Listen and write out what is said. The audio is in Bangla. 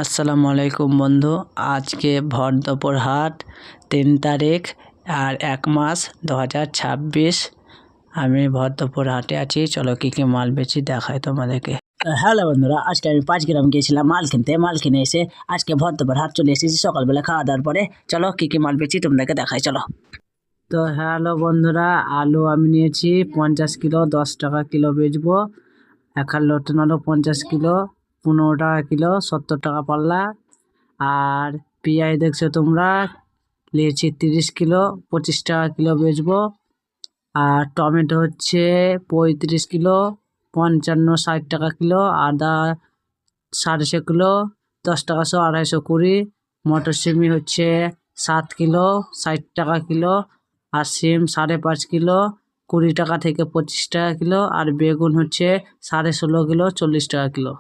আসসালামু আলাইকুম বন্ধু। আজকে ভর দুপুর হাট 3 তারিখ আর 1 মাস 2026। আমি ভর দুপুর হাটে আছি। চলো কী কী মাল বেচি দেখাই তোমাদেরকে। হ্যালো বন্ধুরা, আজকে আমি 5 গ্রাম গিয়েছিলাম মাল কিনতে। মাল কিনে এসে আজকে ভর দুপুর হাট চলে এসেছি সকালবেলা খাওয়া দাওয়ার পরে। চলো কী কী মাল বেচি তোমাদেরকে দেখাই চলো। তো হ্যালো বন্ধুরা, আলু আমি নিয়েছি 50 কিলো, 10 টাকা কিলো বেচবো। এখন নতুন আলু 50 কিলো 15 টাকা কিলো, 70 টাকা পাল্লা। আর পেঁয়াজ দেখছো তোমরা, নিয়েছি 30 কিলো, 25 টাকা কিলো বেচবো। আর টমেটো হচ্ছে 35 কিলো, 55-60 টাকা কিলো। আদা 150 কিলো, 10 টাকা শো, 220 মটরশুঁটি হচ্ছে 7 কিলো, 60 টাকা কিলো। আর সিম 5.5 কিলো, 20 টাকা থেকে 25 টাকা কিলো। আর বেগুন হচ্ছে 16.5 কিলো, 40 টাকা কিলো।